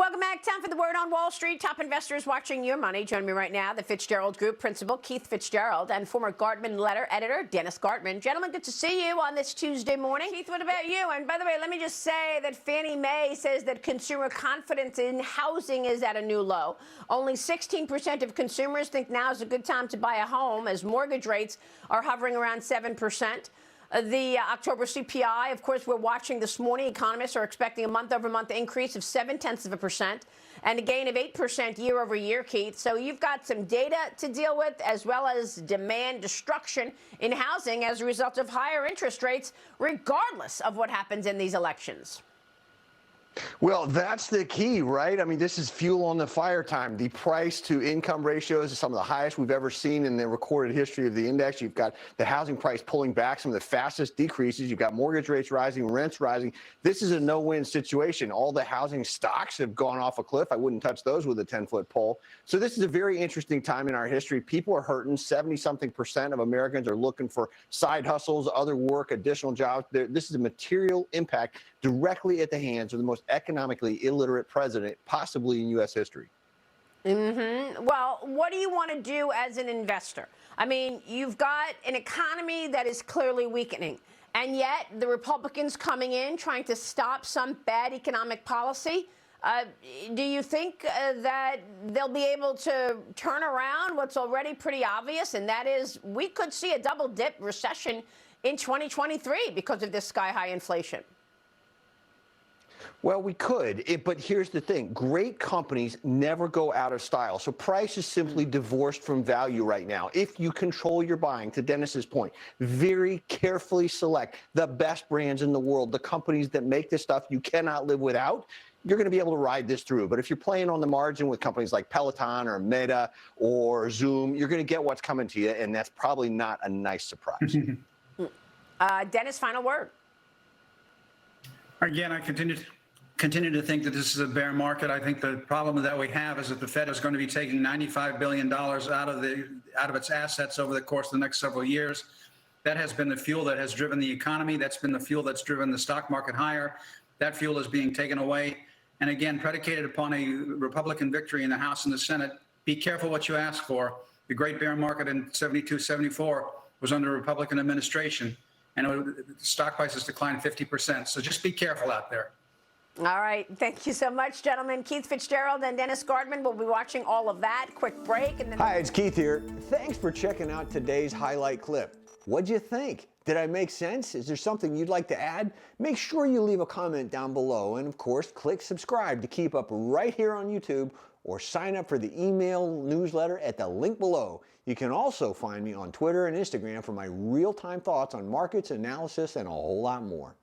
Welcome back. Time for the Word on Wall Street. Top investors watching your money. Joining me right now, the Fitz-Gerald Group principal, Keith Fitz-Gerald, and former Gartman letter editor, Dennis Gartman. Gentlemen, good to see you on this Tuesday morning. Keith, what about you? And by the way, let me just say that Fannie Mae says that consumer confidence in housing is at a new low. Only 16% of consumers think now is a good time to buy a home, as mortgage rates are hovering around 7%. The October CPI, of course, we're watching this morning. Economists are expecting a month-over-month increase of 0.7% and a gain of 8% year-over-year, Keith. So you've got some data to deal with, as well as demand destruction in housing as a result of higher interest rates, regardless of what happens in these elections. Well, that's the key, right? I mean, this is fuel on the fire time. The price to income ratios is some of the highest we've ever seen in the recorded history of the index. You've got the housing price pulling back, some of the fastest decreases. You've got mortgage rates rising, rents rising. This is a no-win situation. All the housing stocks have gone off a cliff. I wouldn't touch those with a 10-foot pole. So this is a very interesting time in our history. People are hurting. 70-something% of Americans are looking for side hustles, other work, additional jobs. This is a material impact directly at the hands of the most economically illiterate president possibly in U.S. history. Well, what do you want to do as an investor? I mean, you've got an economy that is clearly weakening, and yet the Republicans coming in trying to stop some bad economic policy. Do you think that they'll be able to turn around what's already pretty obvious, and that is we could see a double-dip recession in 2023 because of this sky-high inflation? Well, we could, but here's the thing. Great companies never go out of style. So price is simply divorced from value right now. If you control your buying, to Dennis's point, very carefully select the best brands in the world, the companies that make this stuff you cannot live without, you're going to be able to ride this through. But if you're playing on the margin with companies like Peloton or Meta or Zoom, you're going to get what's coming to you, and that's probably not a nice surprise. Dennis, final word. Again, I continue to think that this is a bear market. I think the problem that we have is that the Fed is going to be taking $95 billion out of its assets over the course of the next several years. That has been the fuel that has driven the economy. That's been the fuel that's driven the stock market higher. That fuel is being taken away. And again, predicated upon a Republican victory in the House and the Senate, be careful what you ask for. The great bear market in 72, 74 was under a Republican administration, and stock prices declined 50%. So just be careful out there. All right. Thank you so much, gentlemen. Keith Fitz-Gerald and Dennis Gartman will be watching all of that. Quick break. And then Hi, it's Keith here. Thanks for checking out today's highlight clip. What'd you think? Did I make sense? Is there something you'd like to add? Make sure you leave a comment down below. And of course, click subscribe to keep up right here on YouTube, or sign up for the email newsletter at the link below. You can also find me on Twitter and Instagram for my real-time thoughts on markets, analysis, and a whole lot more.